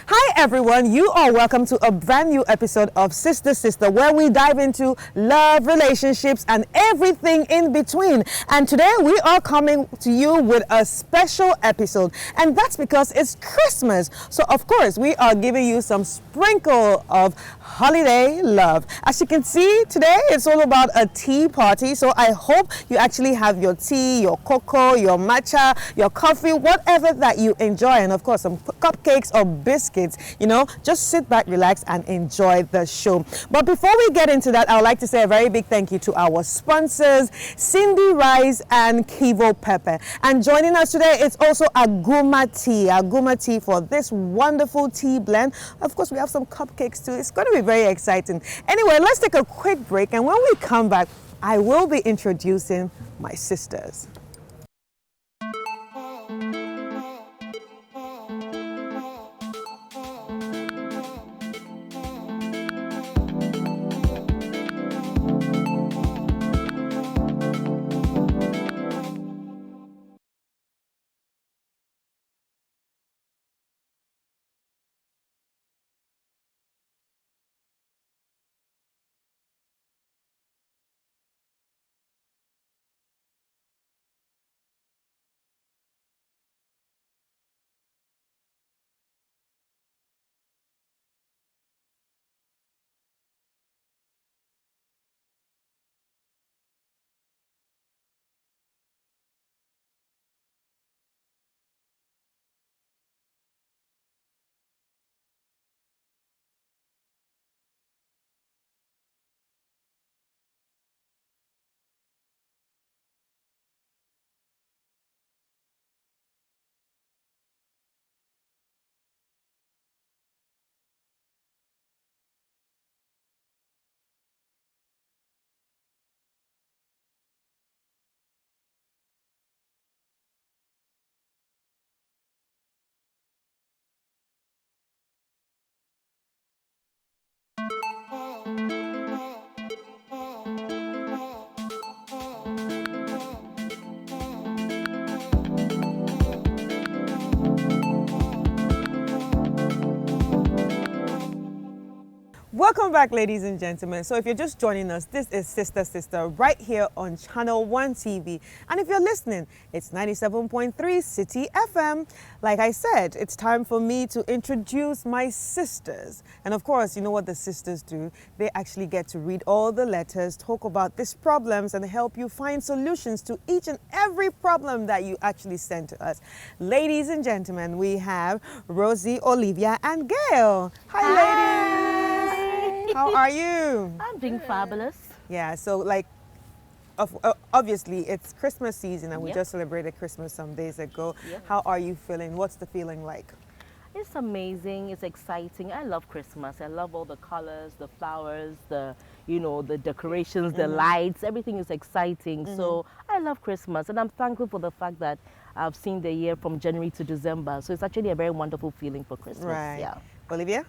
Hi everyone, you are welcome to a brand new episode of Sister Sister, where we dive into love, relationships and everything in between. And today we are coming to you with a special episode, and that's because it's Christmas. So of course we are giving you some sprinkle of holiday love. As you can see, today it's all about a tea party. So I hope you actually have your tea, your cocoa, your matcha, your coffee, whatever that you enjoy, and of course some cupcakes or biscuits. You know, just sit back, relax and enjoy the show. But before we get into that, I would like to say a very big thank you to our sponsors, Cindy Rice and Kivo Pepper. And joining us today is also Aguma tea for this wonderful tea blend. Of course, we have some cupcakes too. It's going to be very exciting. Anyway, let's take a quick break, and when we come back, I will be introducing my sisters. Welcome back, ladies and gentlemen. So if you're just joining us, this is Sister Sister right here on ChannelOne TV. And if you're listening, it's 97.3 City FM. Like I said, it's time for me to introduce my sisters. And of course, you know what the sisters do? They actually get to read all the letters, talk about these problems, and help you find solutions to each and every problem that you actually send to us. Ladies and gentlemen, we have Rosie, Olivia, and Gail. Hi, ladies. How are you? I'm doing fabulous. Yeah, so like, obviously it's Christmas season, and we just celebrated Christmas some days ago. How are you feeling? What's the feeling like? It's amazing. It's exciting. I love Christmas. I love all the colors, the flowers, the decorations, the lights. Everything is exciting. So I love Christmas, and I'm thankful for the fact that I've seen the year from January to December. So it's actually a very wonderful feeling for Christmas. Right. Yeah. Olivia?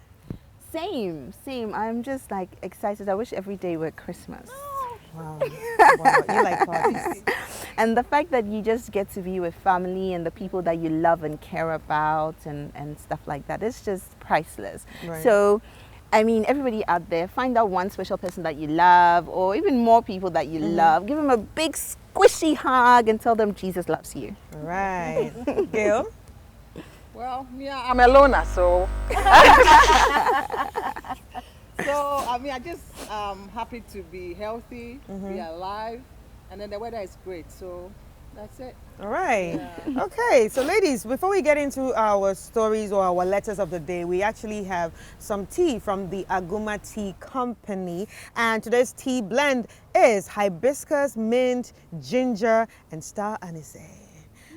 Same. I'm just like excited. I wish every day were Christmas. Wow. Wow. You like parties. And the fact that you just get to be with family and the people that you love and care about and stuff like that, it's just priceless. Right. So, I mean, everybody out there, find out one special person that you love, or even more people that you love. Give them a big squishy hug and tell them Jesus loves you. Right. Gail? Well, yeah, I'm a loner, so. So, I mean, I just happy to be healthy, be alive, and then the weather is great, so that's it. All right. Yeah. Okay, so ladies, before we get into our stories or our letters of the day, we actually have some tea from the Aguma Tea Company. And today's tea blend is hibiscus, mint, ginger, and star anise.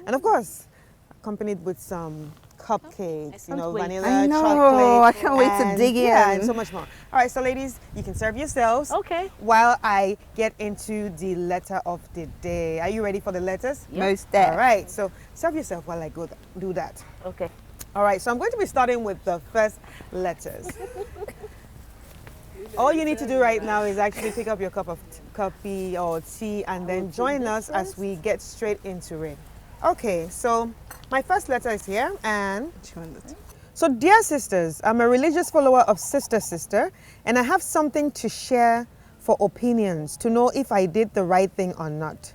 And of course, accompanied with some cupcakes, you know, vanilla, I know, chocolate. I can't wait to dig in. Yeah, and so much more. All right, so ladies, you can serve yourselves. Okay. While I get into the letter of the day. Are you ready for the letters? Most All definitely. right, so serve yourself while I go do that. Okay. All right, so I'm going to be starting with the first letters. All you need to do right now is actually pick up your cup of coffee or tea and then join us as we get straight into it. Okay, so my first letter is here, and So dear sisters, I'm a religious follower of Sister, and I have something to share for opinions to know if I did the right thing or not.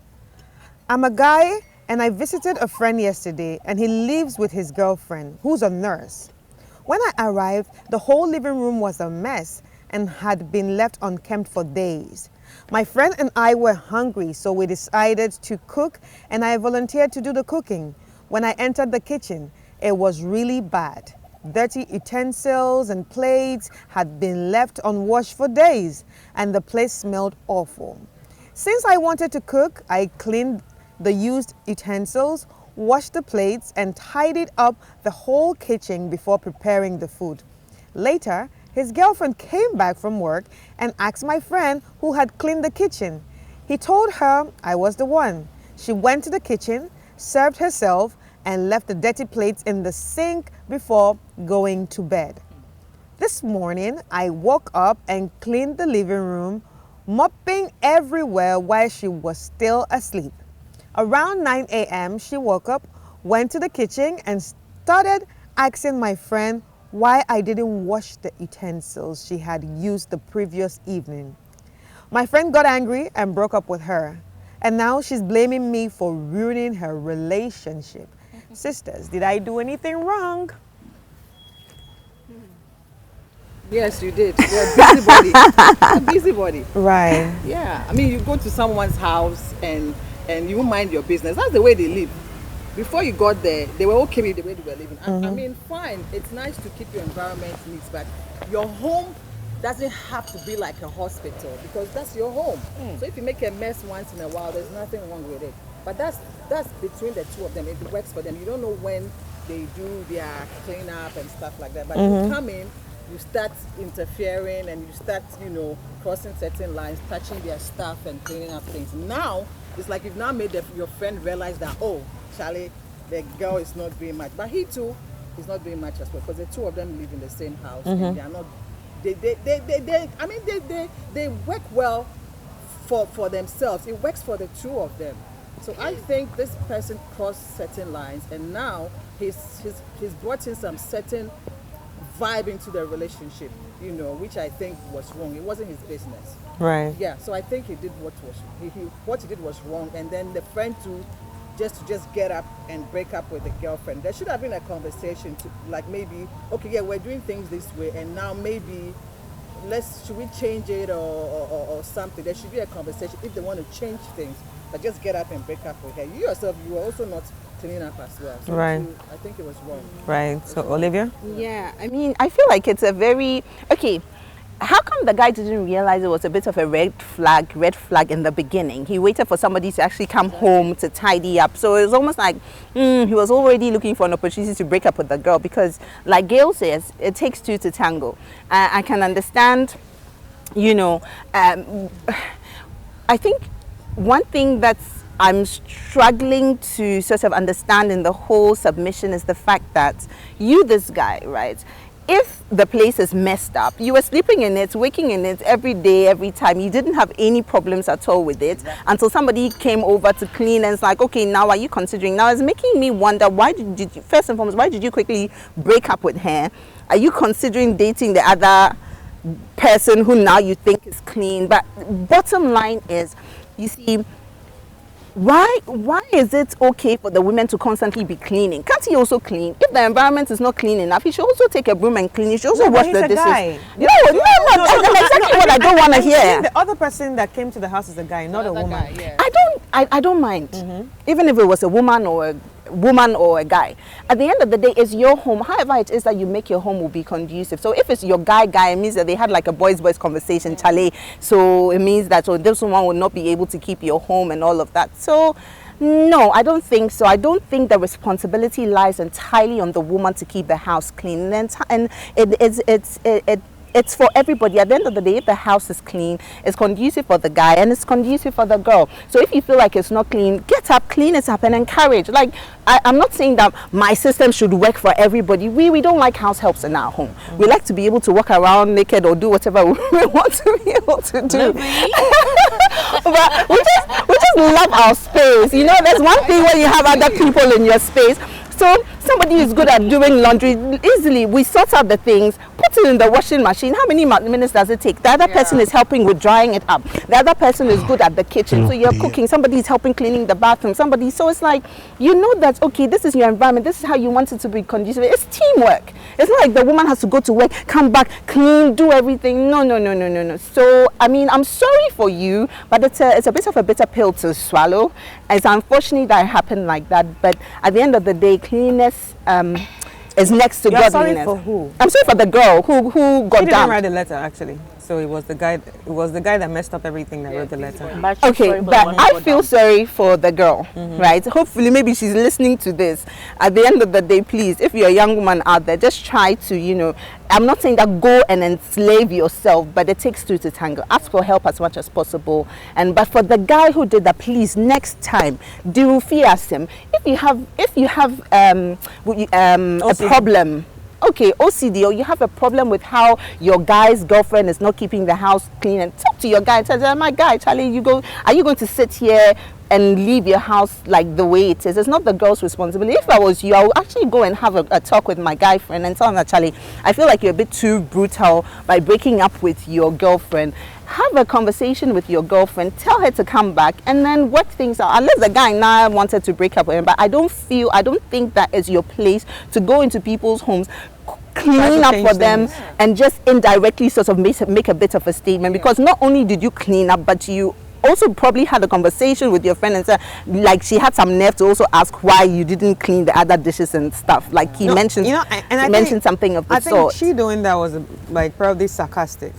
I'm a guy and I visited a friend yesterday and he lives with his girlfriend who's a nurse. When I arrived, the whole living room was a mess and had been left unkempt for days. My friend and I were hungry, so we decided to cook and I volunteered to do the cooking. When I entered the kitchen, it was really bad. Dirty utensils and plates had been left unwashed for days and the place smelled awful. Since I wanted to cook, I cleaned the used utensils, washed the plates and tidied up the whole kitchen before preparing the food. Later, his girlfriend came back from work and asked my friend who had cleaned the kitchen. He told her I was the one. She went to the kitchen, served herself, and left the dirty plates in the sink before going to bed. This morning, I woke up and cleaned the living room, mopping everywhere while she was still asleep. Around 9 a.m., she woke up, went to the kitchen, and started asking my friend why I didn't wash the utensils she had used the previous evening. My friend got angry and broke up with her, and now she's blaming me for ruining her relationship. Sisters, did I do anything wrong? Yes, you did. You're a busybody. A busybody. Right. Yeah. I mean, you go to someone's house and you mind your business. That's the way they live. Before you got there, they were okay with the way they were living. I mean, fine. It's nice to keep your environment neat, but your home doesn't have to be like a hospital because that's your home. So if you make a mess once in a while, there's nothing wrong with it. But that's between the two of them. It works for them. You don't know when they do their cleanup and stuff like that. But you come in, you start interfering and you start, crossing certain lines, touching their stuff and cleaning up things. Now, it's like you've now made your friend realize that, oh, Charlie, the girl is not doing much. But he too is not doing much as well because the two of them live in the same house and they are not, they work well for themselves. It works for the two of them. So I think this person crossed certain lines and now he's brought in some certain vibe into the relationship, which I think was wrong. It wasn't his business. Right. Yeah, so I think he did what he did was wrong, and then the friend too, just get up and break up with the girlfriend. There should have been a conversation to like maybe, okay, yeah, we're doing things this way, and now maybe should we change it or something? There should be a conversation if they want to change things, but just get up and break up with her. You yourself, you were also not cleaning up as well. So right. I think it was wrong. Right. So Olivia? Yeah, I mean, I feel like it's a very, okay, how come the guy didn't realize it was a bit of a red flag in the beginning? He waited for somebody to actually come home to tidy up. So it was almost like he was already looking for an opportunity to break up with the girl because, like Gail says, it takes two to tango. I can understand, I think one thing I'm struggling to sort of understand in the whole submission is the fact that this guy, right? If the place is messed up, you were sleeping in it, waking in it every day, every time. You didn't have any problems at all with it until somebody came over to clean and it's like, okay, now are you considering? Now it's making me wonder, why did you, first and foremost, why did you quickly break up with her? Are you considering dating the other person who now you think is clean? But bottom line is, you see, why is it okay for the women to constantly be cleaning? Can't he also clean? If the environment is not clean enough, he should also take a broom and clean. He should also wash the dishes. Guy. No, that's exactly what I don't want to hear. The other person that came to the house is a guy, not a woman. Guy, yeah. I don't mind, even if it was a woman or a guy. At the end of the day, it's your home. However it is that you make your home will be conducive. So if it's your guy, it means that they had like a boys conversation, Charlie. So it means that this woman will not be able to keep your home and all of that. So no, I don't think so. I don't think the responsibility lies entirely on the woman to keep the house clean. And it's for everybody. At the end of the day, if the house is clean, it's conducive for the guy and it's conducive for the girl. So if you feel like it's not clean, get up, clean it up and encourage. Like, I'm not saying that my system should work for everybody. We don't like house helps in our home. We like to be able to walk around naked or do whatever we want to be able to do. But we just love our space. There's one thing when you have other people in your space. So somebody is good at doing laundry, easily we sort out the things, put it in the washing machine. How many minutes does it take? The other person is helping with drying it up. The other person is good at the kitchen. So you're cooking, somebody is helping cleaning the bathroom, somebody. So it's like, you know that, okay, this is your environment, this is how you want it to be conducive. It's teamwork. It's not like the woman has to go to work, come back, clean, do everything. No. So, I mean, I'm sorry for you, but it's a bit of a bitter pill to swallow. It's unfortunate that it happened like that, but at the end of the day, cleanliness is next to godliness. Sorry for who? I'm sorry for the girl who got She didn't dumped. write the letter, actually. So it was the guy. It was the guy that messed up everything that wrote the letter. Okay, but I feel sorry for the girl, right? Hopefully, maybe she's listening to this. At the end of the day, please, if you're a young woman out there, just try to, you know, I'm not saying that go and enslave yourself, but it takes two to tango. Ask for help as much as possible. But for the guy who did that, please, next time, do fear him. If you have a problem. Okay, OCD, or you have a problem with how your guy's girlfriend is not keeping the house clean, and talk to your guy and tell them, my guy, Charlie, are you going to sit here and leave your house like the way it is? It's not the girl's responsibility. If I was you, I would actually go and have a talk with my guy friend and tell him that, Charlie, I feel like you're a bit too brutal by breaking up with your girlfriend. Have a conversation with your girlfriend, tell her to come back, and then work things out. Unless the guy now wanted to break up with him, but I don't think that is your place to go into people's homes, clean up for them, and just indirectly sort of make a bit of a statement. Because not only did you clean up, but you also probably had a conversation with your friend and said, like, she had some nerve to also ask why you didn't clean the other dishes and stuff. Like he mentioned, I mentioned something of the sort. I think she doing that was like probably sarcastic.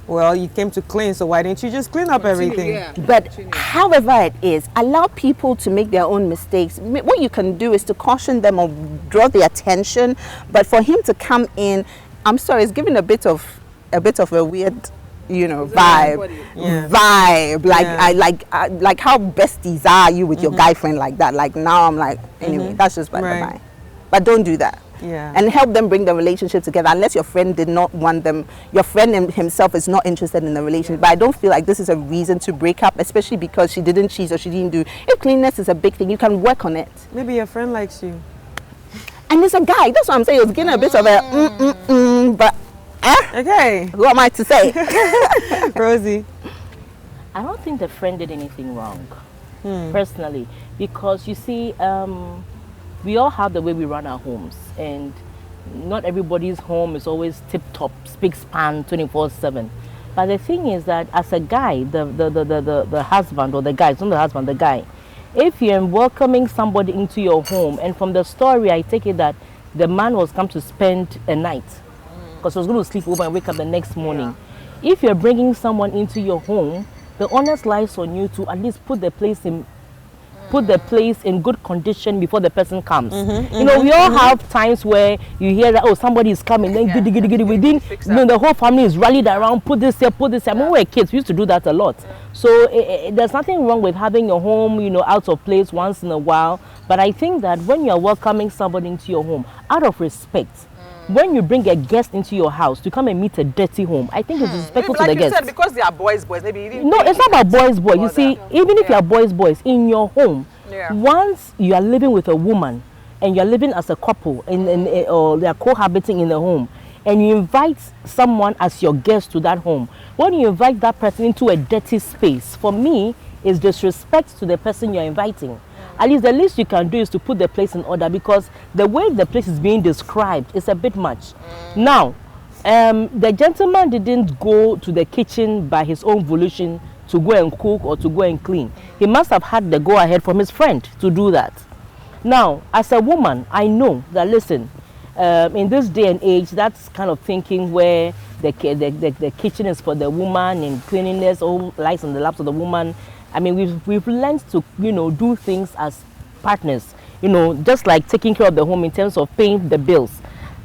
Well, you came to clean, so why didn't you just clean up everything? Yeah. But however it is, allow people to make their own mistakes. What you can do is to caution them or draw their attention. But for him to come in, I'm sorry, it's giving a bit of a weird, you know, vibe. Like how besties are you with your guy friend like that? Like now I'm like, anyway, that's just by the by. But don't do that. Yeah. And help them bring the relationship together, unless your friend did not want them, your friend himself is not interested in the relationship. But I don't feel like this is a reason to break up, especially because she didn't cheat or she didn't do. If cleanliness is a big thing, you can work on it. Maybe your friend likes you. And it's a guy, that's what I'm saying. It was getting a bit of a but okay. Who am I to say? Rosie. I don't think the friend did anything wrong, personally, because you see, we all have the way we run our homes, and not everybody's home is always tip-top, spick-span, 24/7. But the thing is that as a guy, the husband, or the guy, it's not the husband, the guy, if you're welcoming somebody into your home, and from the story I take it that the man was come to spend a night, because he was going to sleep over and wake up the next morning. If you're bringing someone into your home, the onus lies on you to at least put the place in good condition before the person comes. You know, we all have times where you hear that, oh, somebody is coming, then giddy, within, you know, the whole family is rallied around, put this here, put this here. I mean, when we were kids, we used to do that a lot. So there's nothing wrong with having your home, you know, out of place once in a while. But I think that when you're welcoming somebody into your home, out of respect, when you bring a guest into your house to come and meet a dirty home, I think it's disrespectful to the guest. Said, because they are boys, maybe you didn't. No, it's not about boys. You see, even if you are boys, in your home, once you are living with a woman and you are living as a couple or they are cohabiting in the home, and you invite someone as your guest to that home, when you invite that person into a dirty space, for me, is disrespect to the person you're inviting. At least the least you can do is to put the place in order, because the way the place is being described is a bit much. Now, the gentleman didn't go to the kitchen by his own volition to go and cook or to go and clean. He must have had the go-ahead from his friend to do that. Now, as a woman, I know that, listen, in this day and age, that's kind of thinking where the kitchen is for the woman and cleanliness all lies on the laps of the woman. I mean, we've learned to, you know, do things as partners, you know, just like taking care of the home in terms of paying the bills.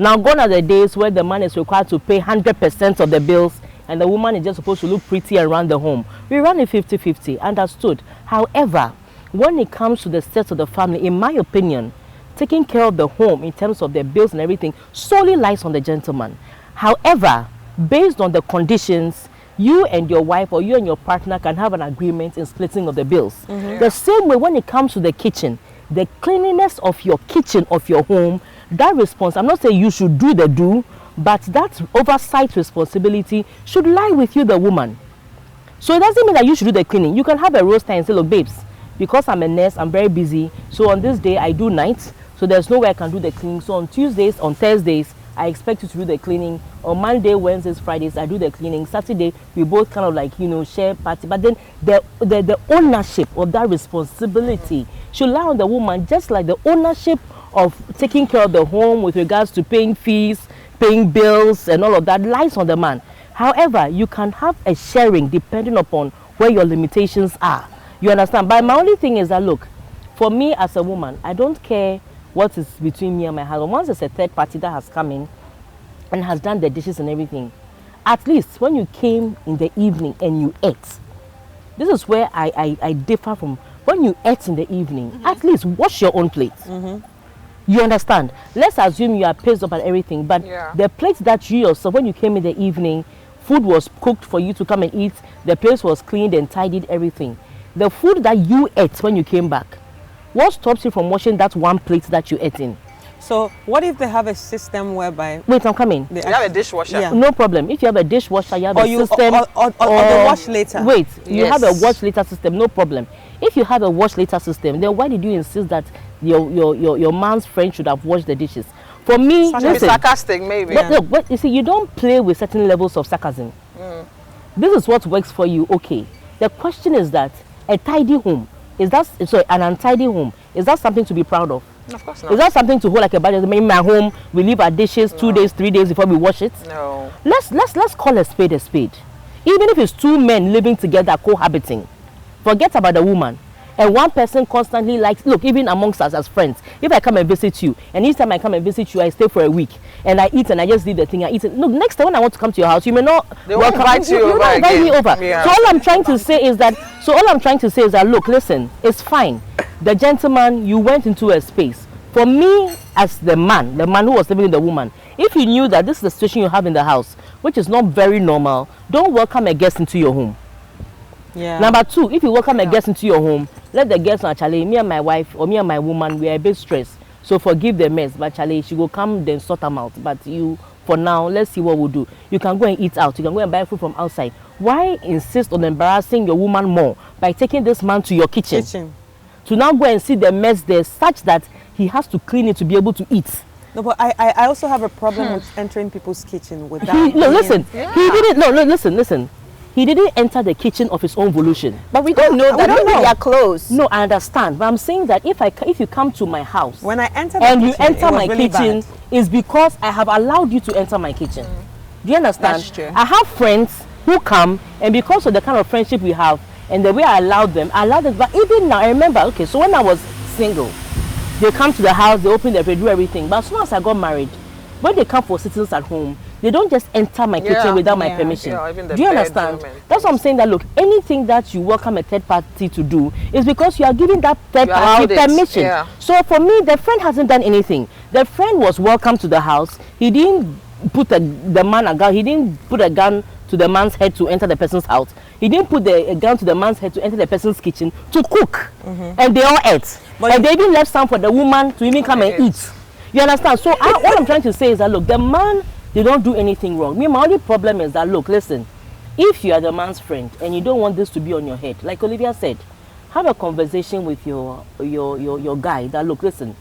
Now, gone are the days where the man is required to pay 100% of the bills and the woman is just supposed to look pretty around the home. We run it 50-50, understood. However, when it comes to the state of the family, in my opinion, taking care of the home in terms of the bills and everything solely lies on the gentleman. However, based on the conditions, you and your wife or you and your partner can have an agreement in splitting of the bills. The same way when it comes to the kitchen, the cleanliness of your kitchen, of your home, that response, I'm not saying you should do the do, but that oversight responsibility should lie with you, the woman. So it doesn't mean that you should do the cleaning. You can have a roster and say, look, babes, because I'm a nurse, I'm very busy, so on this day I do nights, so there's no way I can do the cleaning. So on Tuesdays, on Thursdays, I expect you to do the cleaning. On Monday, Wednesdays, Fridays, I do the cleaning. Saturday, we both kind of like, you know, share party. But then the ownership of that responsibility should lie on the woman, just like the ownership of taking care of the home with regards to paying fees, paying bills, and all of that lies on the man. However, you can have a sharing depending upon where your limitations are. You understand? But my only thing is that, look, for me as a woman, I don't care what is between me and my husband. Once there's a third party that has come in and has done the dishes and everything, at least when you came in the evening and you ate, this is where I differ from when you ate in the evening, at least wash your own plate. You understand? Let's assume you are pissed up and everything, but the plate that you yourself, when you came in the evening, food was cooked for you to come and eat, the place was cleaned and tidied, everything. The food that you ate when you came back, what stops you from washing that one plate that you ate in? So what if they have a system whereby... Wait, I'm coming. You have a dishwasher. Yeah. No problem. If you have a dishwasher, you have a system. Or the wash later. Wait, you Yes. have a wash later system, no problem. If you have a wash later system, then why did you insist that your man's friend should have washed the dishes? For me, To be listen, sarcastic, maybe. but look, but you see, you don't play with certain levels of sarcasm. This is what works for you, okay. The question is that a tidy home, is that, sorry, an untidy home, is that something to be proud of? Of course not. Is that something to hold like a badge? Maybe in my home, we leave our dishes 2 days, 3 days before we wash it? No. Let's call a spade a spade. Even if it's two men living together, cohabiting, forget about the woman. And one person constantly likes, look, even amongst us as friends, if I come and visit you, and each time I come and visit you, I stay for a week, and I eat and I just leave the thing, I eat it. Look, next time when I want to come to your house, you may not invite you over not invite me again. over. Yeah. So all I'm trying to say is that, look, listen, it's fine. The gentleman, you went into a space. For me, as the man who was living with the woman, if you knew that this is the situation you have in the house, which is not very normal, don't welcome a guest into your home. Yeah. Number two, if you welcome a guest into your home, let the guest know, Charlie, me and my wife or me and my woman, we are a bit stressed. So forgive the mess, but Charlie, she will come then sort them out. But you, for now, let's see what we'll do. You can go and eat out. You can go and buy food from outside. Why insist on embarrassing your woman more by taking this man to your kitchen? To now go and see the mess there such that he has to clean it to be able to eat. No, but I also have a problem with entering people's kitchen without... He listen. He didn't enter the kitchen of his own volition. But we don't know that. Maybe they are close. No, I understand. But I'm saying that if you come to my house when I enter the and kitchen, you enter my really kitchen, bad. is because I have allowed you to enter my kitchen. Do you understand? That's true. I have friends who come, and because of the kind of friendship we have and the way I allow them. But even now, I remember, okay, so when I was single, they come to the house, they open the fridge, do everything. But as soon as I got married, when they come for sittings at home, they don't just enter my kitchen without my permission. Even the do you understand? That's what I'm saying, that look, anything that you welcome a third party to do is because you are giving that third party permission. Yeah. So for me, the friend hasn't done anything. The friend was welcome to the house. He didn't put he didn't put a gun to the man's head to enter the person's house. He didn't put a gun to the man's head to enter the person's kitchen to cook. And they all ate. And they even left some for the woman to even come and eat. You understand? So what I'm trying to say is that, look, the man, they don't do anything wrong. My only problem is that, look, listen, if you are the man's friend and you don't want this to be on your head, like Olivia said, have a conversation with your guy that, look, listen,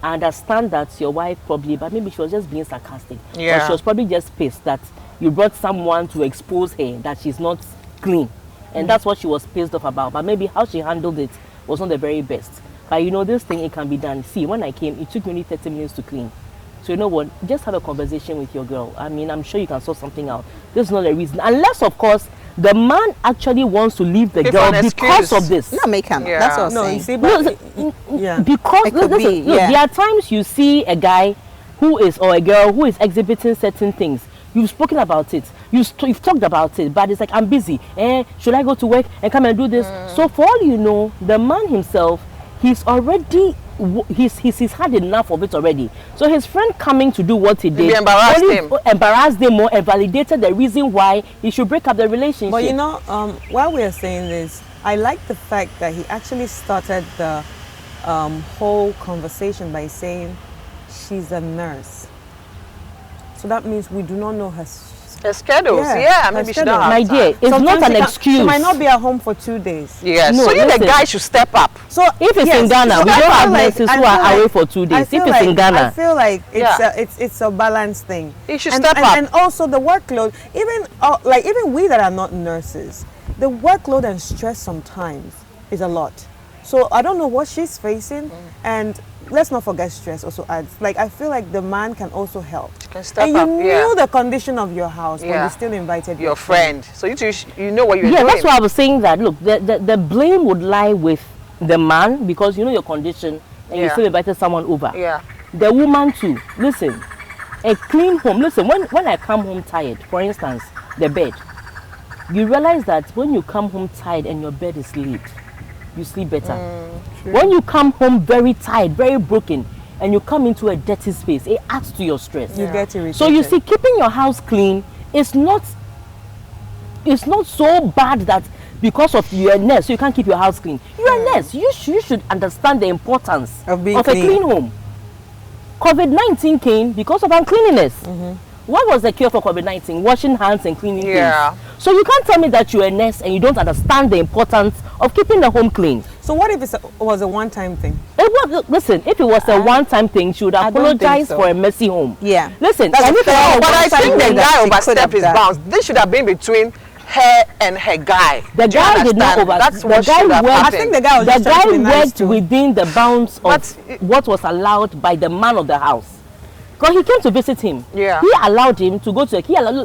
I understand that your wife probably, but maybe she was just being sarcastic. Yeah. Or she was probably just pissed that you brought someone to expose her, that she's not clean. And that's what she was pissed off about. But maybe how she handled it was not the very best. But you know, this thing, it can be done. See, when I came, it took me only 30 minutes to clean. So you know what, just have a conversation with your girl. I mean, I'm sure you can sort something out. This is not a reason. Unless, of course, the man actually wants to leave the girl because of this. No, make him. Yeah. That's what I'm No, saying. you see, but Because It could listen, be, look, yeah. there are times you see a guy or a girl who is exhibiting certain things. You've spoken about it. You've talked about it, but it's like, I'm busy. Should I go to work and come and do this? So for all you know, the man himself, he's had enough of it already. So his friend coming to do what he did embarrassed him more and validated the reason why he should break up the relationship. But you know, while we are saying this, I like the fact that he actually started the whole conversation by saying she's a nurse. So that means we do not know her schedules. Yeah, maybe she don't have My dear, time. it's Sometimes not an excuse. She might not be at home for 2 days. Yeah, No, so you the listen. guy should step up. So If it's in Ghana, so we I don't feel have like- nurses I who feel are like- away for 2 I days. feel If it's in like- Ghana, I feel like Yeah. it's a balance thing. You should and, step up. And also the workload, even we that are not nurses, the workload and stress sometimes is a lot. So I don't know what she's facing, and let's not forget stress also adds. Like I feel like the man can also help. can step and you up, yeah. knew the condition of your house, but Yeah. you still invited Your friend. So you know what you're yeah, doing. that's why I was saying that. Look, the blame would lie with the man because you know your condition and you Yeah. still invited someone over. Yeah. The woman too. Listen, a clean home. Listen, when I come home tired, for instance, the bed, you realize that when you come home tired and your bed is laid, you sleep better. When you come home very tired, very broken, and you come into a dirty space, it adds to your stress. You get irritated. So you see, keeping your house clean is not so bad that because of your nurse you can't keep your house clean. You're a nurse. You should understand the importance Of being a clean. clean home. COVID-19 came because of uncleanliness. What was the cure for COVID-19? Washing hands and cleaning Yeah. things. So you can't tell me that you're a nurse and you don't understand the importance of keeping the home clean. So what if it was a one-time thing? Listen, if it was a one-time thing, she would I don't think apologize so. for a messy home. Yeah. Listen, That's and a if it fair- was a But I one-time think the thing, that guy she could overstepped have his done. bounds. This should have been between her and her guy. the Do you guy did not understand? over. That's the what guy should have worked. I happened. think the guy was The just trying to be guy nice worked too. within the bounds But of what was allowed by the man of the house. Because he came to visit him. Yeah. He allowed him to go to.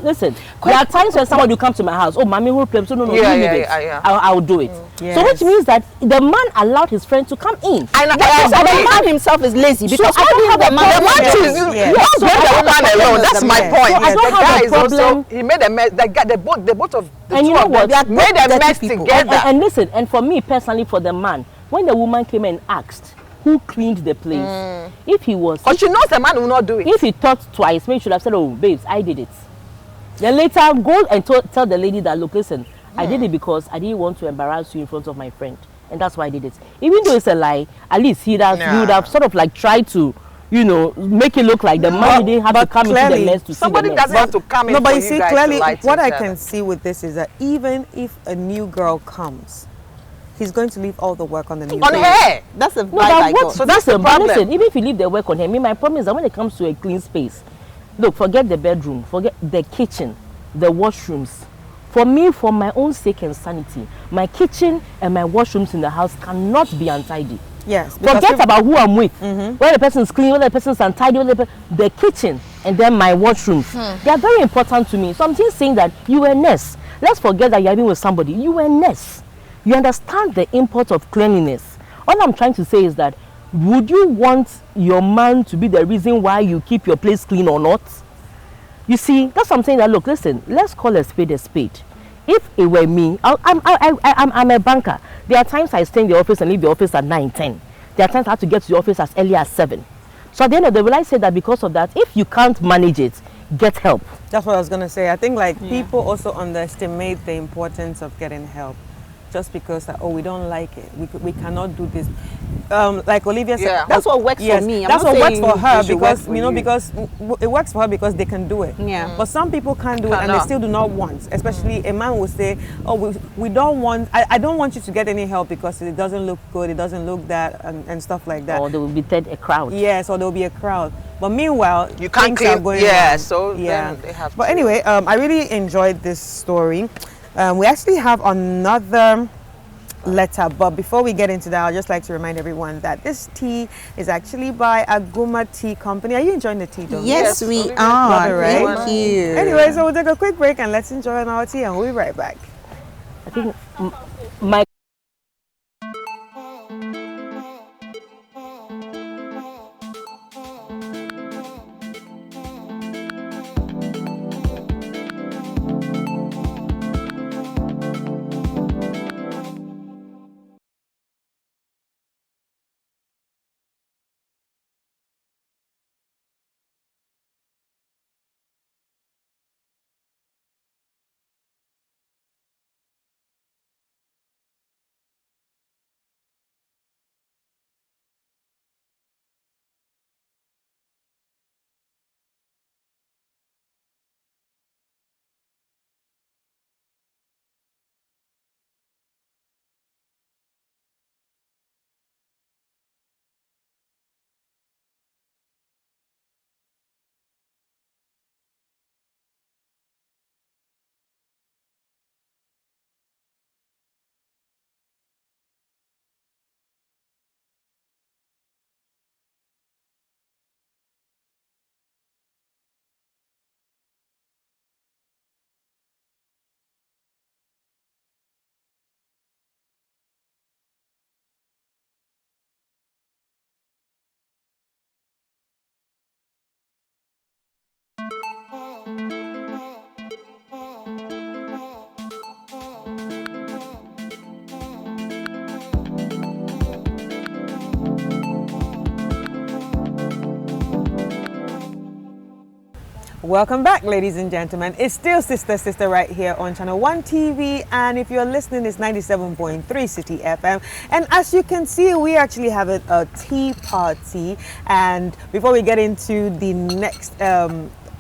Listen. There are times when somebody will come to my house. Oh, mommy, who plays? So no, Yeah, you leave yeah, it. yeah, yeah. I'll do it. Yes. So which means that the man allowed his friend to come in. And So the man himself is lazy because I don't have a the man problem. too is you Yes. don't So blame I the don't woman have a alone. problem That's with my them. point. So I Yes, don't the have guy a is also problem. he made a mess. The guy, the both of the And two you know of them what? they They are made a dirty mess people. together. And listen, and for me personally, for the man, when the woman came and asked who cleaned the place, if he was, But she knows the man will not do it. if he thought twice, maybe he should have said, "Oh, babes, I did it." Then later, go and tell the lady that, "Look, listen, I did it because I didn't want to embarrass you in front of my friend, and that's why I did it." Even though it's a lie, at least he would have sort of like tried to, make it look like the man didn't have to but come into clearly, the mess to Somebody see the mess. doesn't have to come in No, but for you you see, guys to clearly, lie to what I each other. can see with this is that even if a new girl comes, he's going to leave all the work on the new On girl. her. that's a No, vibe but I what? got. So that's the Listen, but problem. listen, even if you leave the work on him, my problem is that when it comes to a clean space, look, forget the bedroom, forget the kitchen, the washrooms. For me, for my own sake and sanity, my kitchen and my washrooms in the house cannot be untidy. Yes. because Forget if- about who I'm with. Whether the person's clean, whether the person's untidy, the kitchen and then my washrooms. They are very important to me. So I'm just saying that you are a nurse. Let's forget that you're having with somebody. You are a nurse. You understand the import of cleanliness. All I'm trying to say is that would you want your man to be the reason why you keep your place clean or not? You see, that's what I'm saying. That look, listen, let's call a spade a spade. If it were me, I'm a banker. There are times I stay in the office and leave the office at 9, 10. There are times I have to get to the office as early as 7. So at the end of the day, will I say that because of that, if you can't manage it, get help. That's what I was going to say. I think people also underestimate the importance of getting help. Just because, we don't like it. We cannot do this. Like Olivia said, Yeah. That's what works yes, for me. I'm that's not what works saying for her it should because, work for you. because it works for her because they can do it. Yeah. But some people can't do it and they Cannot. still do not want. Especially a man will say, "Oh, we don't want. I don't want you to get any help because it doesn't look good. It doesn't look that and stuff like that." Or there will be a crowd. Yes, or there'll be a crowd. But meanwhile, You can't things are clean- going yeah, wrong. so then they have But to- anyway, I really enjoyed this story. We actually have another letter, but before we get into that, I'd just like to remind everyone that this tea is actually by Aguma Tea Company. Are you enjoying the tea, though? Yes, Yes, we Olivia. are. Love it, right? Thank you. Anyway, so we'll take a quick break and let's enjoy our tea, and we'll be right back. I think my Welcome back, ladies and gentlemen. It's still Sister right here on ChannelOne TV, and if you're listening, it's 97.3 City FM. And as you can see, we actually have a tea party. And before we get into the next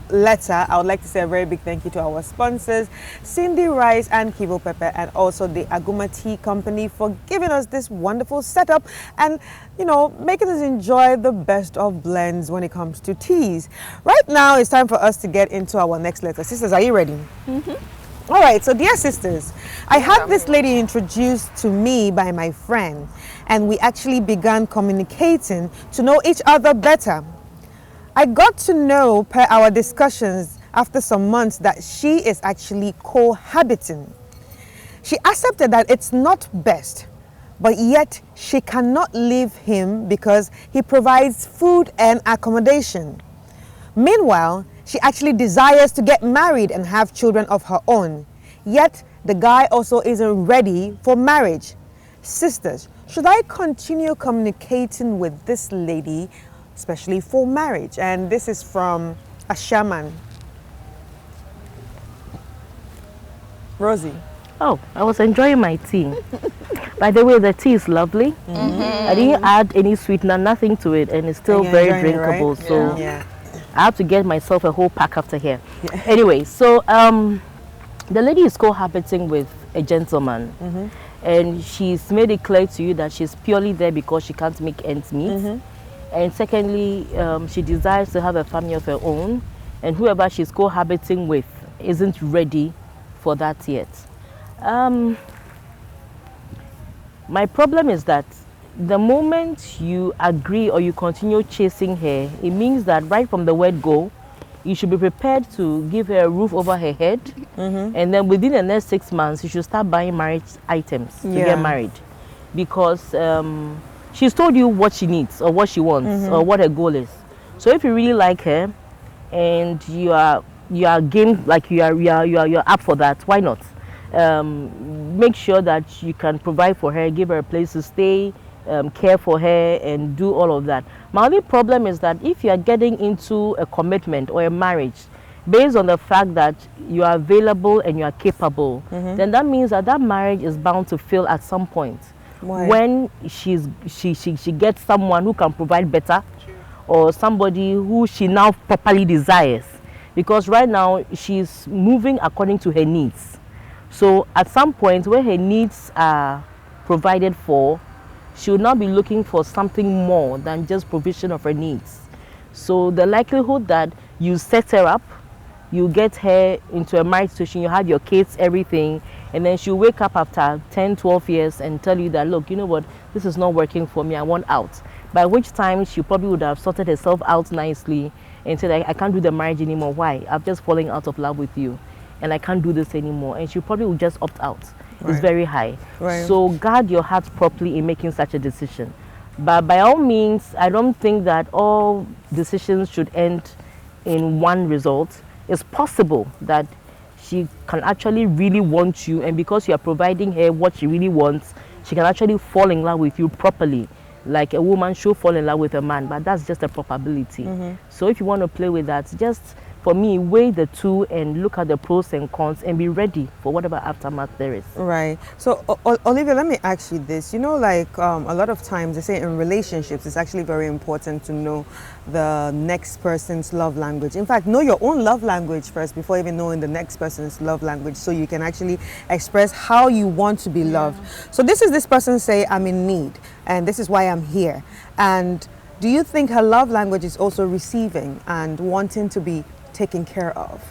letter, I would like to say a very big thank you to our sponsors, Cindy Rice and Kivo Pepper, and also the Aguma Tea Company for giving us this wonderful setup and, you know, making us enjoy the best of blends when it comes to teas. Right now, it's time for us to get into our next letter. Sisters, are you ready? Mm-hmm. All right, so dear sisters, I had this lady introduced to me by my friend, and we actually began communicating to know each other better. I got to know per our discussions after some months that she is actually cohabiting. She accepted that it's not best, but yet she cannot leave him because he provides food and accommodation. Meanwhile, she actually desires to get married and have children of her own, yet the guy also isn't ready for marriage. Sisters, should I continue communicating with this lady, especially for marriage? And this is from a shaman. Rosie. Oh, I was enjoying my tea. By the way, the tea is lovely. I didn't add any sweetener, nothing to it, and it's still very drinkable. Right? So Yeah. I have to get myself a whole pack after here. Anyway, so the lady is cohabiting with a gentleman, and she's made it clear to you that she's purely there because she can't make ends meet. And secondly, she desires to have a family of her own, and whoever she's cohabiting with isn't ready for that yet. My problem is that the moment you agree or you continue chasing her, it means that right from the word go, you should be prepared to give her a roof over her head, and then within the next 6 months, you should start buying marriage items to get married, because she's told you what she needs or what she wants or what her goal is. So if you really like her and you are game, like you're up for that, why not? Make sure that you can provide for her, give her a place to stay, care for her, and do all of that. My only problem is that if you are getting into a commitment or a marriage based on the fact that you are available and you are capable, then that means that that marriage is bound to fail at some point. Why? When she gets someone who can provide better, or somebody who she now properly desires, because right now she's moving according to her needs. So at some point where her needs are provided for, she will now be looking for something more than just provision of her needs. So the likelihood that you set her up, you get her into a marriage situation, you have your kids, everything, and then she'll wake up after 10, 12 years and tell you that, look, you know what, this is not working for me, I want out. By which time she probably would have sorted herself out nicely and said, I can't do the marriage anymore. Why? I've just fallen out of love with you and I can't do this anymore. And she probably would just opt out. It's very high. So guard your heart properly in making such a decision. But by all means, I don't think that all decisions should end in one result. It's possible that she can actually really want you, and because you are providing her what she really wants, she can actually fall in love with you properly, like a woman should fall in love with a man, but that's just a probability. So if you want to play with that, just, for me, weigh the two and look at the pros and cons and be ready for whatever aftermath there is. Right. So, Olivia, let me ask you this. You know, like a lot of times they say in relationships, it's actually very important to know the next person's love language. In fact, know your own love language first before even knowing the next person's love language, so you can actually express how you want to be loved. So this person say, I'm in need and this is why I'm here. And do you think her love language is also receiving and wanting to be taken care of?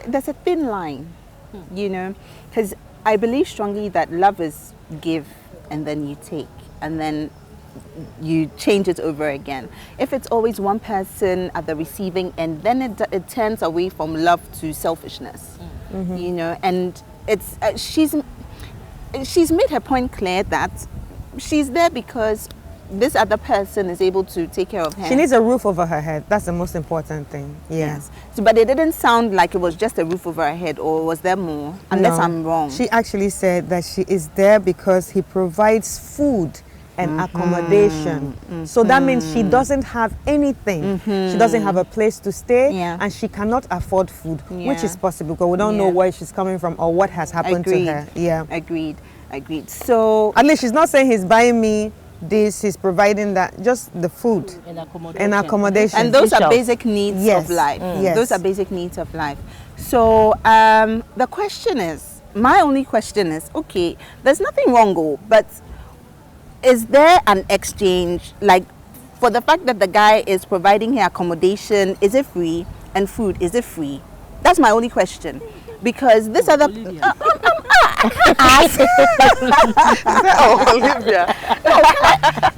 There's a thin line, you know, because I believe strongly that love is give and then you take and then you change it over again. If it's always one person at the receiving end, then it turns away from love to selfishness, you know. And it's she's made her point clear that she's there because this other person is able to take care of her. She needs a roof over her head. That's the most important thing. Yes. So, but it didn't sound like it was just a roof over her head, or was there more? Unless I'm wrong. She actually said that she is there because he provides food and accommodation. So that means she doesn't have anything. She doesn't have a place to stay, and she cannot afford food, which is possible because we don't know where she's coming from or what has happened to her. Yeah. Agreed. So at least she's not saying he's buying me this, he's providing that, just the food And accommodation. And those are basic needs of life. Yes. Those are basic needs of life. So the question is, my only question is, okay, there's nothing wrong, but is there an exchange, like for the fact that the guy is providing her accommodation, is it free? And food, is it free? That's my only question. Because this other Olivia.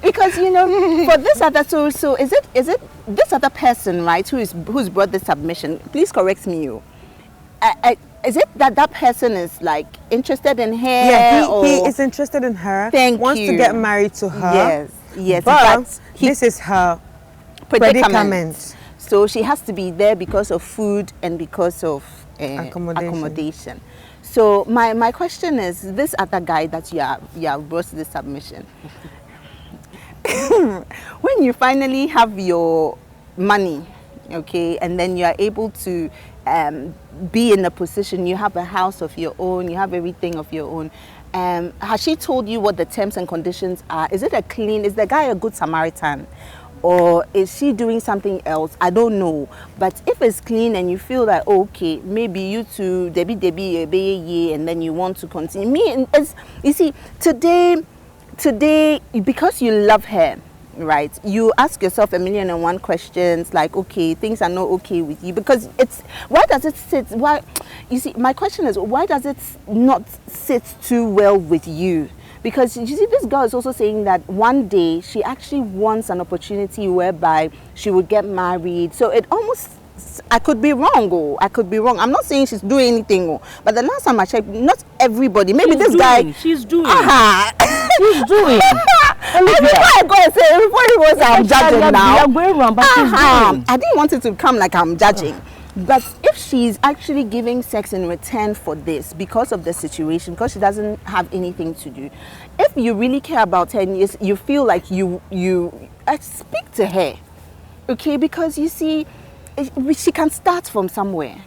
because you know, for this other so is it this other person, right, who's brought the submission? Please correct me, you. Is it that person is like interested in her? Yeah, he is interested in her. Wants to get married to her. Yes. But this is her predicament. So she has to be there because of food and because of accommodation. So my question is, this other guy that you have brought this submission, when you finally have your money, okay, and then you are able to be in a position, you have a house of your own, you have everything of your own, has she told you what the terms and conditions are? Is the guy a good Samaritan? Or is she doing something else? I don't know. But if it's clean and you feel that, okay, maybe you two, Debbie, and then you want to continue. You see, today, because you love her, right, you ask yourself 1,000,001 questions, like, okay, things are not okay with you. Because you see, my question is, why does it not sit too well with you? Because you see, this girl is also saying that one day she actually wants an opportunity whereby she would get married. So it almost, I could be wrong. I'm not saying she's doing anything. But the last time I checked, not everybody. Maybe She's doing. She's doing. Before I go and say, before it was, I'm judging now. You're going wrong, but she's doing. I didn't want it to come like I'm judging. But if she's actually giving sex in return for this because of the situation, because she doesn't have anything to do, if you really care about her and you feel like you speak to her, okay? Because you see, she can start from somewhere.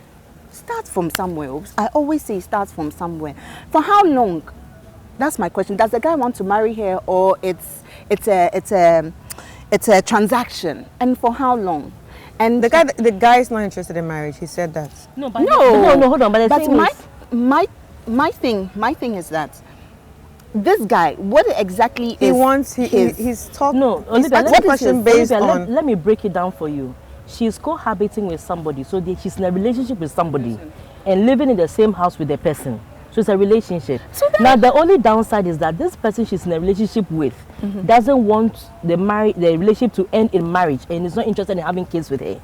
I always say start from somewhere. For how long? That's my question. Does the guy want to marry her, or it's a transaction? And for how long? And the guy is not interested in marriage. He said that. No, hold on. But the thing is, my thing is that this guy, what exactly he is wants? He's talking. No, he's asking a question based on. Let me break it down for you. She's cohabiting with somebody, so she's in a relationship with somebody, and living in the same house with the person. So it's a relationship. Now the only downside is that this person she's in a relationship with doesn't want the relationship to end in marriage, and is not interested in having kids with her.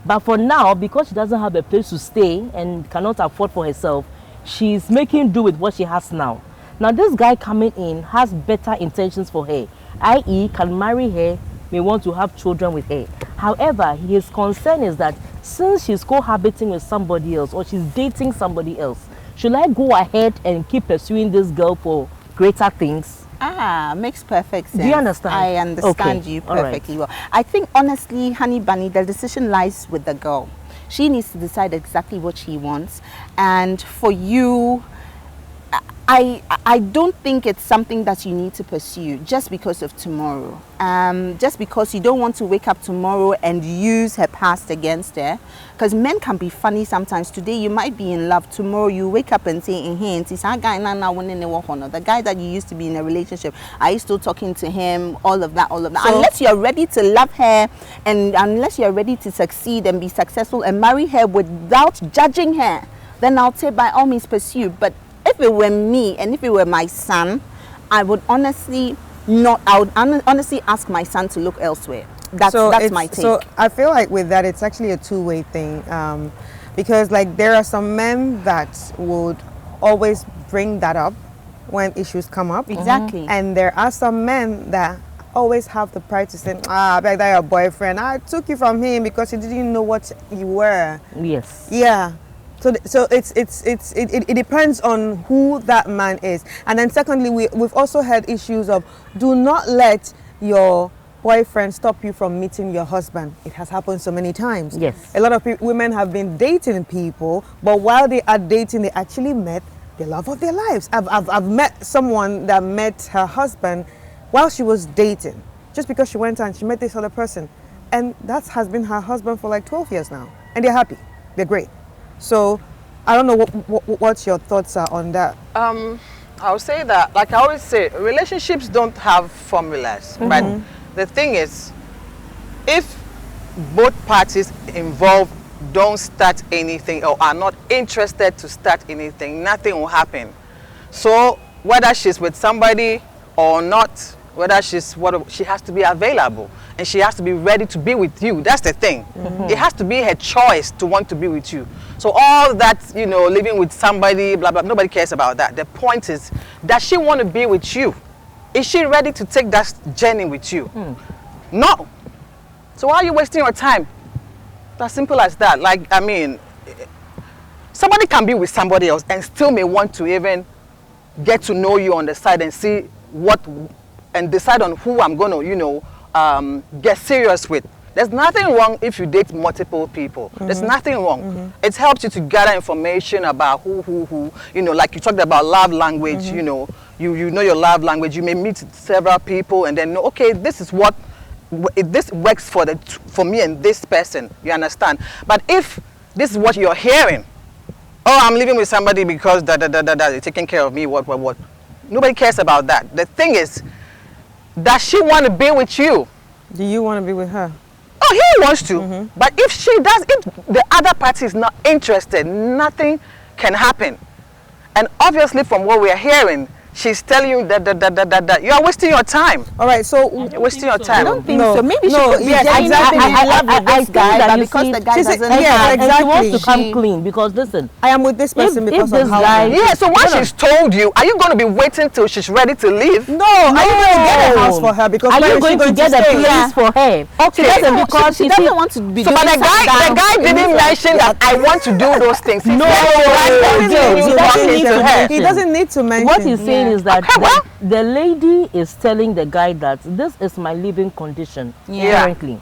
But for now, because she doesn't have a place to stay and cannot afford for herself, she's making do with what she has now. Now this guy coming in has better intentions for her, i.e. can marry her, may want to have children with her. However, his concern is that since she's cohabiting with somebody else or she's dating somebody else, should I go ahead and keep pursuing this girl for greater things? Makes perfect sense. Do you understand? I understand you perfectly well. I think honestly, Honey Bunny, the decision lies with the girl. She needs to decide exactly what she wants. And for you, I don't think it's something that you need to pursue just because of tomorrow. Just because you don't want to wake up tomorrow and use her past against her. Because men can be funny sometimes. Today you might be in love. Tomorrow you wake up and say, the guy that you used to be in a relationship, are you still talking to him? All of that. So, unless you're ready to love her and unless you're ready to succeed and be successful and marry her without judging her, then I'll say by all means pursue. But if it were me and if it were my son, I would honestly ask my son to look elsewhere. That's my take. So I feel like with that, it's actually a two-way thing, because like there are some men that would always bring that up when issues come up. Exactly. And there are some men that always have the pride to say, I beg that your boyfriend, I took you from him because he didn't know what you were. Yes. Yeah. So it depends on who that man is. And then secondly, we've also had issues of do not let your boyfriend stop you from meeting your husband. It has happened so many times. Yes. A lot of women have been dating people, but while they are dating, they actually met the love of their lives. I've met someone that met her husband while she was dating, just because she went and she met this other person. And that has been her husband for like 12 years now. And they're happy. They're great. So I don't know what your thoughts are on that. I'll say that, like I always say, relationships don't have formulas. But the thing is, if both parties involved don't start anything or are not interested to start anything, nothing will happen. So whether she's with somebody or not, whether she has to be available and she has to be ready to be with you. That's the thing. It has to be her choice to want to be with you. So all that, living with somebody, blah, blah, nobody cares about that. The point is, does she want to be with you? Is she ready to take that journey with you? No. So why are you wasting your time? As simple as that. Like, I mean, somebody can be with somebody else and still may want to even get to know you on the side and see and decide on who I'm going to, get serious with. There's nothing wrong if you date multiple people. There's nothing wrong. It helps you to gather information about who, like you talked about love language, you know your love language. You may meet several people and then know, okay, this is what, this works for me and this person, you understand? But if this is what you're hearing, oh, I'm living with somebody because they're taking care of me, what. Nobody cares about that. The thing is, does she want to be with you? Do you want to be with her? Oh, he wants to. But if the other party is not interested, nothing can happen. And obviously from what we're hearing, she's telling you that you are wasting your time. All right, so you're wasting your time. I don't think so. Maybe she could be yes, genuinely in love with this guy, but because the guy she's- doesn't yeah, have, exactly. And she wants to come clean because listen, I am with this person if because this of how guy- Yeah, so once she's told you, are you going to be waiting till she's ready to leave? No, are you going to get a house for her? Because are where you is she going to get a stay? place for her? Okay. She doesn't because she you doesn't see, want to be So, doing but the guy didn't mention that I want to do those things. He No, said, he you doesn't walking need to to her. mention. He doesn't need to mention. what he's saying is that Okay, well. the lady is telling the guy that this is my living condition currently.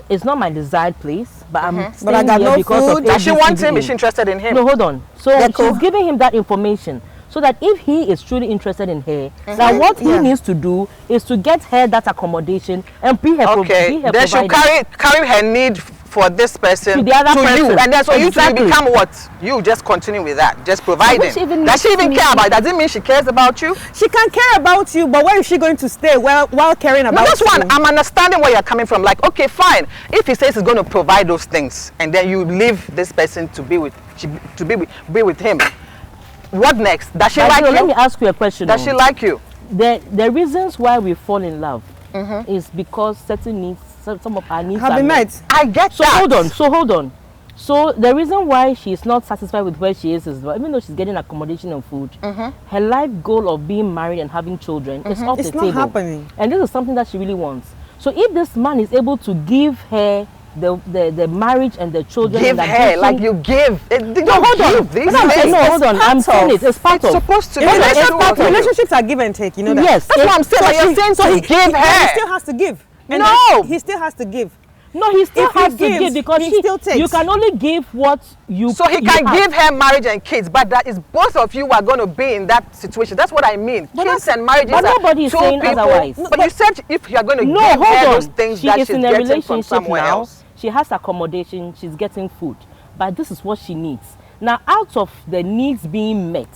It's not my desired place, but I'm staying I got here no because food. of Does she want him? ABCDE. Is she interested in him? No, hold on. So cool. she's giving him that information so that if he is truly interested in her, that what he needs to do is to get her that accommodation and be her, Okay, be her then she'll provider. carry her need for this person To the other you, person. and then so Exactly. you become what? You just continue with that, just providing. which even Does she makes even me- care about it? Does it mean she cares about you? She can care about you, but where is she going to stay while caring about No, that's you? one. I'm understanding where you're coming from. Like, okay, fine. If he says he's going to provide those things, and then you leave this person to be with him, what next? Does she But like let me you? ask you a question. Does she like you? The reasons why we fall in love is because certain needs, some of our needs Have are been met. met. I get So that. hold on. So the reason why she's not satisfied with where she is that even though she's getting accommodation and food, her life goal of being married and having children is off It's the not table. happening. And this is something that she really wants. So if this man is able to give her the marriage and the children, Give and her addition- like you give. No, hold on. These No, days. hold on. I'm saying it's part It's of. supposed to be. Even That's it's what part of you do. relationships are give and take, you know that. Yes. That's what I'm saying. But you're saying to give He her. still has to give. And No. then he still has to give. No, he still If he has to gives, give because he still takes. you can only give what you. So he you can have. give her marriage and kids, but that is both of you are going to be in that situation. That's what I mean. Kids and marriages but are nobody is two saying people. otherwise. But you said if you are going to No, give her hold those on. things She that is she's in a getting from relationship somewhere now. else. She has accommodation. She's getting food, but this is what she needs. Now, out of the needs being met,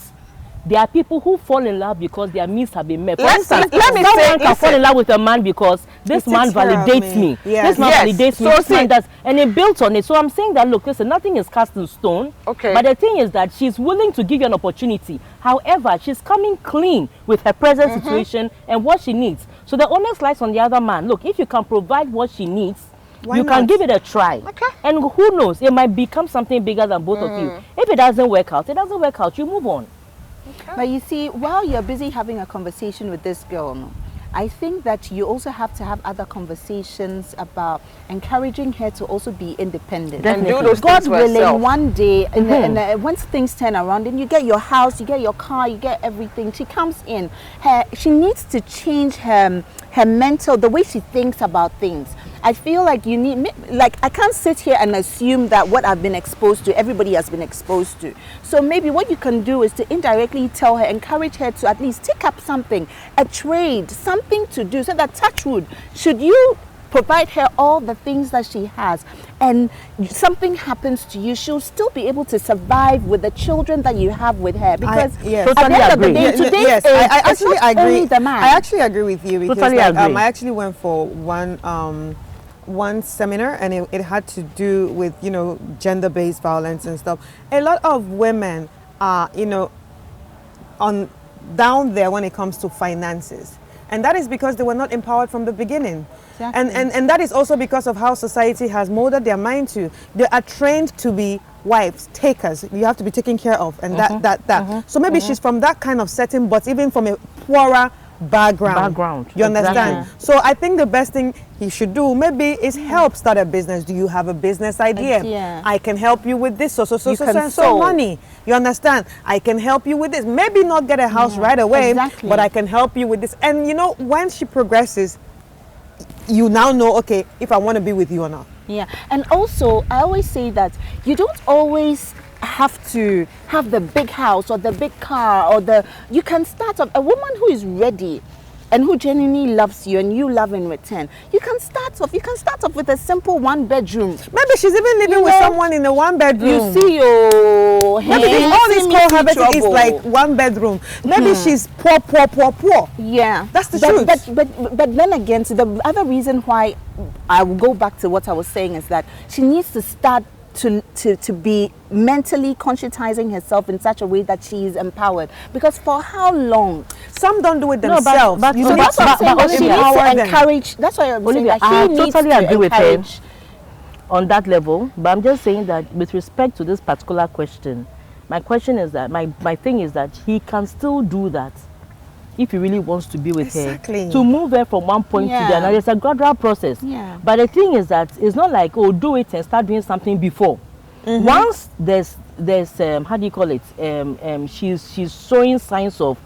there are people who fall in love because their needs have been met. For Let instance, me someone say- can fall in love with a man because this He man takes care of validates me. me. Yes. This man Yes. validates me. So This man see- does, and it built on it. So I'm saying that look, listen, nothing is cast in stone. Okay. But the thing is that she's willing to give you an opportunity. However, she's coming clean with her present situation and what she needs. So the onus lies on the other man. Look, if you can provide what she needs, Why you can not? give it a try. Okay. And who knows, it might become something bigger than both of you. If it doesn't work out, it doesn't work out. You move on. But you see, while you're busy having a conversation with this girl, no, I think that you also have to have other conversations about encouraging her to also be independent. And do those God things for willing, herself. one day, once things turn around, then you get your house, you get your car, you get everything. She comes in. She needs to change her mental, the way she thinks about things. I feel like you need, like, I can't sit here and assume that what I've been exposed to, everybody has been exposed to. So maybe what you can do is to indirectly tell her, encourage her to at least take up something, a trade, something to do, so that, touch wood, should you provide her all the things that she has and something happens to you, she'll still be able to survive with the children that you have with her, because yes. at the end of the day, today's yes, age, I it's actually not agree. only the man. I actually agree with you, because Totally agree. I actually went for one seminar, and it had to do with, you know, gender-based violence and stuff. A lot of women are, you know, on down there when it comes to finances, and that is because they were not empowered from the beginning. Exactly. And that is also because of how society has molded their mind to. They are trained to be wives, takers. You have to be taken care of, and that. So maybe she's from that kind of setting, but even from a poorer background. You understand? Exactly. So I think the best thing he should do maybe is help start a business. Do you have a business idea? I can help you with this, so money. You understand? I can help you with this. Maybe not get a house right away, but I can help you with this. And you know, when she progresses, you now know, okay, if I want to be with you or not. Yeah, and also I always say that you don't always have to have the big house or the big car, or you can start off, a woman who is ready and who genuinely loves you and you love in return, you can start off with a simple 1-bedroom. Maybe she's even living with someone in a 1-bedroom. You see, oh, maybe all this cohabiting is like 1 bedroom. Maybe she's poor. Yeah, that's the truth. But then again, so the other reason why I will go back to what I was saying is that she needs to start to be mentally conscientizing herself in such a way that she is empowered. Because for how long? Some don't do it themselves. That's what I'm saying. But she needs to encourage. That's why I'm saying that I he needs totally to agree with her encourage. on that level. But I'm just saying that with respect to this particular question, my question is that my thing is that he can still do that if he really wants to be with her, to move her from one point to the other. It's a gradual process. Yeah. But the thing is that it's not like, oh, do it and start doing something before. Once there's how do you call it? She's showing signs of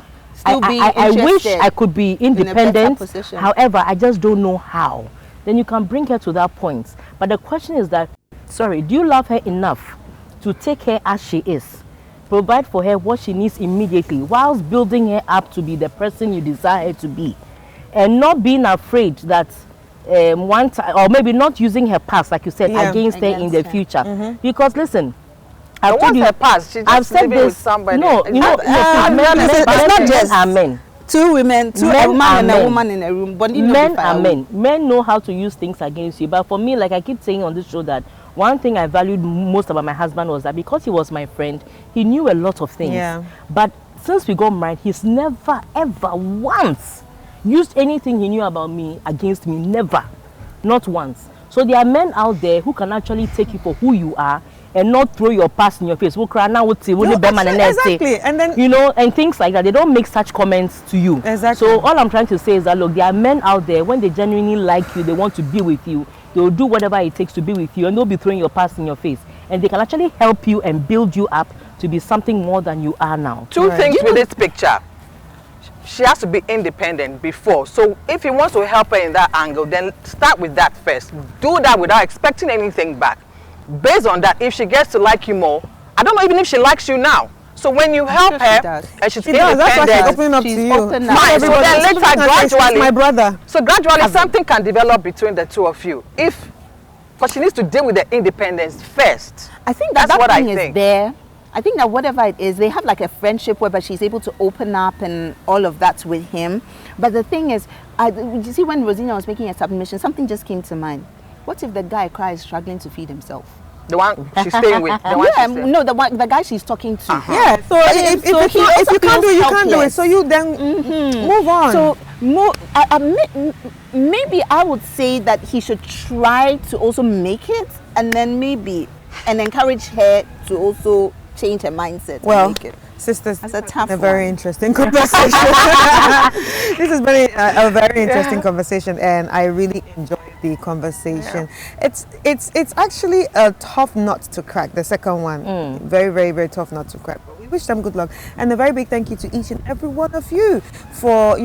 I wish I could be independent. However, I just don't know how. Then you can bring her to that point. But the question is that, sorry, do you love her enough to take her as she is? Provide for her what she needs immediately, whilst building her up to be the person you desire her to be, and not being afraid that one time, or maybe not using her past, like you said, against her in the future. Because listen, I've told you, her past. She's just living with somebody. No, you know, it's not just men. Two women, a man and a woman in a room. But men are men. Men know how to use things against you. But for me, like I keep saying on this show, that one thing I valued most about my husband was that because he was my friend, he knew a lot of things. Yeah. But since we got married, he's never, ever once used anything he knew about me against me. Never. Not once. So there are men out there who can actually take you for who you are and not throw your past in your face. Exactly. And then, you know, and things like that. They don't make such comments to you. Exactly. So all I'm trying to say is that, look, there are men out there, when they genuinely like you, they want to be with you, they will do whatever it takes to be with you, and they'll be throwing your past in your face. And they can actually help you and build you up to be something more than you are now. Two things with this picture. She has to be independent before. So if he wants to help her in that angle, then start with that first. Do that without expecting anything back. Based on that, if she gets to like you more, I don't know even if she likes you now. So when you help her, and she's independent, that's why she's opening up to you. Fine. So then later, gradually, my brother. So gradually, something can develop between the two of you. But she needs to deal with the independence first. I think that's what I think is there. I think that whatever it is, they have like a friendship whereby she's able to open up and all of that with him. But the thing is, you see, when Rosina was making a submission, something just came to mind. What if the guy is struggling to feed himself? The one she's staying with. The guy she's talking to. Yeah. So if you can't do it, you can't do it. So you then move on. So maybe I would say that he should try to also make it, and then maybe encourage her to also change her mindset. Well, and make it. Sisters, That's a tough a very one. interesting conversation. This has been a very interesting conversation, and I really enjoyed the conversation. It's actually a tough nut to crack. The second one, very tough nut to crack. But we wish them good luck, and a very big thank you to each and every one of you for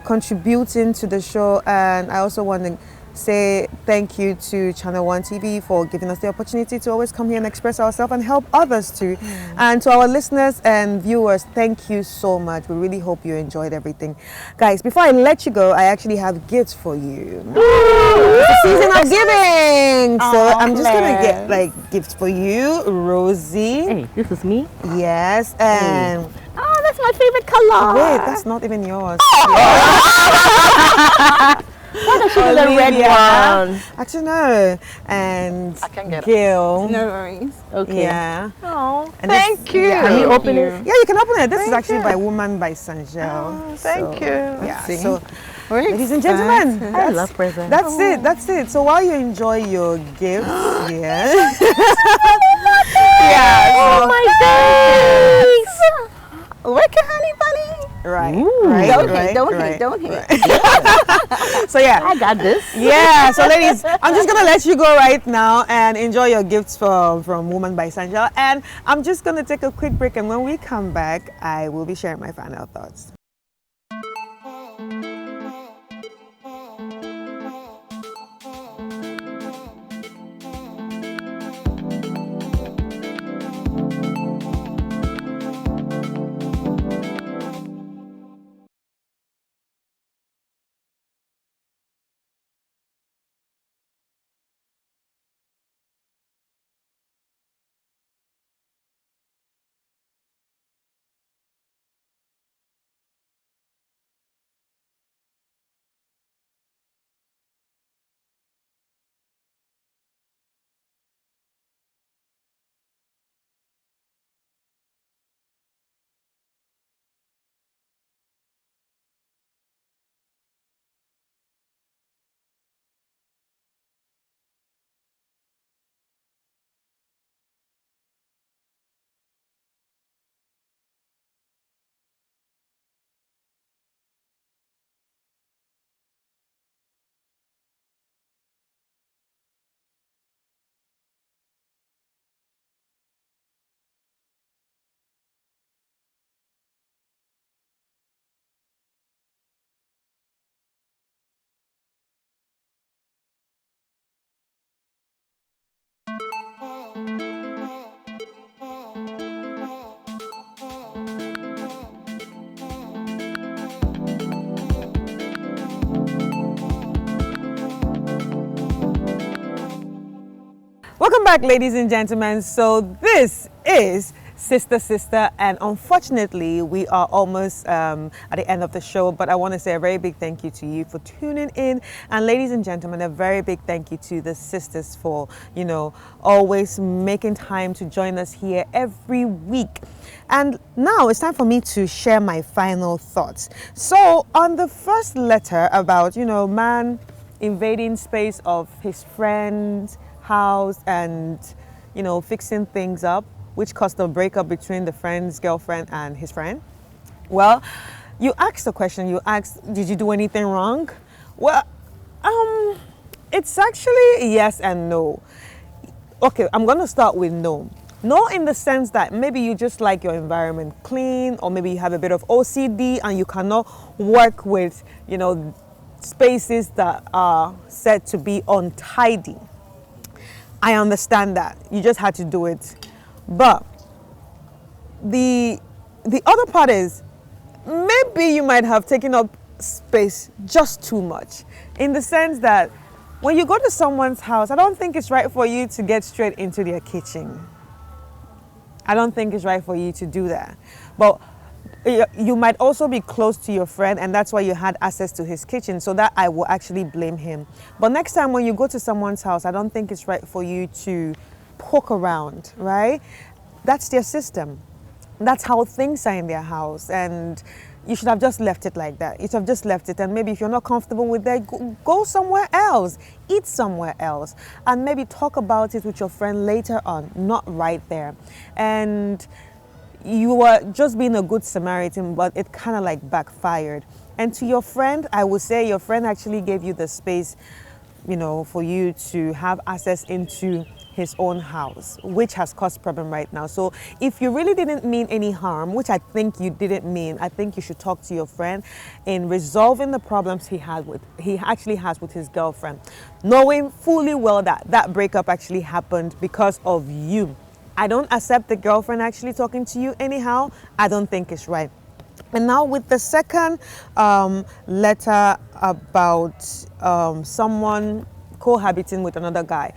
contributing to the show. And I also want to say thank you to Channel One TV for giving us the opportunity to always come here and express ourselves and help others too. And to our listeners and viewers, thank you so much. We really hope you enjoyed everything. Guys, before I let you go, I actually have gifts for you. It's the season of giving. So I'm just going to get like gifts for you, Rosie. Hey, this is me. Yes, and Oh, that's my favorite color. wait, that's not even yours. The red one. Actually, no. And I can get it. Gail. No worries. Okay. Yeah. Oh, And Thank you. Can we open it? Yeah, you can open it. This is Thank actually you. by Woman by Sanjel. Thank you. Yeah. see. So, We're ladies and gentlemen, excited. I love presents. that's it. That's it. So while you enjoy your gifts, yeah. Oh my goodness! Work it, honey bunny. Right. Ooh. Right. Don't right, hit, don't right. hit, don't hit. So yeah. I got this. Yeah, so ladies, I'm just gonna let you go right now and enjoy your gifts from Woman by Sanjel. And I'm just gonna take a quick break, and when we come back, I will be sharing my final thoughts. Welcome back, ladies and gentlemen. So this is Sister, and unfortunately we are almost at the end of the show, but I want to say a very big thank you to you for tuning in, and ladies and gentlemen, a very big thank you to the sisters for always making time to join us here every week. And now it's time for me to share my final thoughts. So on the first letter about man invading space of his friend's house and fixing things up, which caused a breakup between the friend's girlfriend and his friend. Well, you asked the question, did you do anything wrong? Well, it's actually yes and no. Okay, I'm gonna start with no. No, in the sense that maybe you just like your environment clean, or maybe you have a bit of OCD and you cannot work with spaces that are said to be untidy. I understand that. You just had to do it. But the other part is, maybe you might have taken up space just too much, in the sense that when you go to someone's house, I don't think it's right for you to get straight into their kitchen. I don't think it's right for you to do that. But you might also be close to your friend, and that's why you had access to his kitchen, so that I will actually blame him. But next time when you go to someone's house, I don't think it's right for you to poke around, right? That's their system. That's how things are in their house, and you should have just left it like that. You should have just left it, and maybe if you're not comfortable with that, go somewhere else, eat somewhere else, and maybe talk about it with your friend later on, not right there. And you were just being a good Samaritan, but it kind of like backfired. And to your friend, I would say your friend actually gave you the space, you know, for you to have access into his own house, which has caused problem right now. So if you really didn't mean any harm, which I think you didn't mean, I think you should talk to your friend in resolving the problems he actually has with his girlfriend, knowing fully well that that breakup actually happened because of you. I don't accept the girlfriend actually talking to you anyhow. I don't think it's right. And now with the second letter about someone cohabiting with another guy,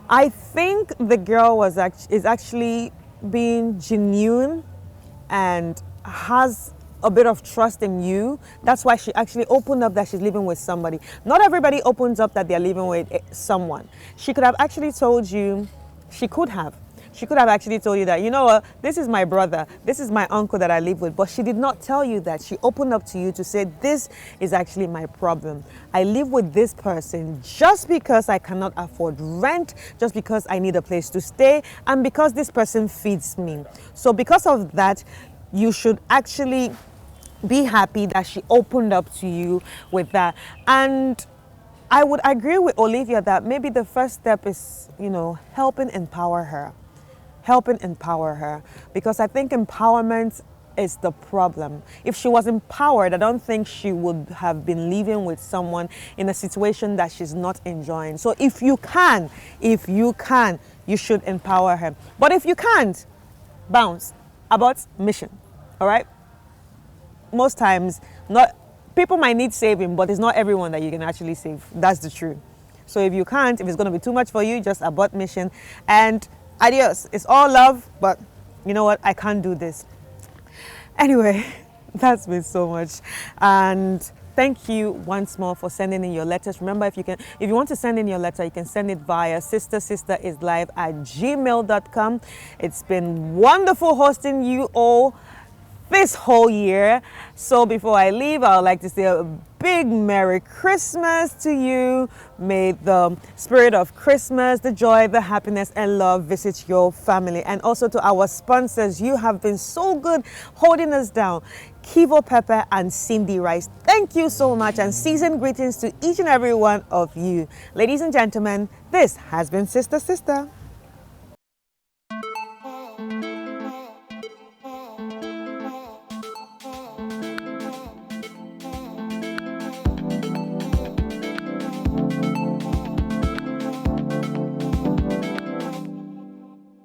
I think the girl is actually being genuine and has a bit of trust in you. That's why she actually opened up that she's living with somebody. Not everybody opens up that they're living with someone. She could have actually told you, she could have actually told you that, you know what, this is my brother, this is my uncle that I live with, but she did not tell you that. She opened up to you to say, this is actually my problem. I live with this person just because I cannot afford rent, just because I need a place to stay, and because this person feeds me. So because of that, you should actually be happy that she opened up to you with that. And I would agree with Olivia that maybe the first step is, you know, helping empower her, because I think empowerment is the problem. If she was empowered, I don't think she would have been living with someone in a situation that she's not enjoying. So if you can, you should empower her. But if you can't, bounce. About mission, all right? Most times, people might need saving, but it's not everyone that you can actually save. That's the truth. So if you can't, if it's going to be too much for you, just abort mission and adios. It's all love, but you know what? I can't do this. Anyway, that's been so much. And thank you once more for sending in your letters. Remember, if you want to send in your letter, you can send it via sisterislive@gmail.com. It's been wonderful hosting you all this whole year. So before I leave, I would like to say a big Merry Christmas to you. May the spirit of Christmas, the joy, the happiness and love visit your family. And also to our sponsors, you have been so good holding us down. Kivo Pepper and Cindy Rice, thank you so much, and seasoned greetings to each and every one of you. Ladies and gentlemen, this has been Sister Sister.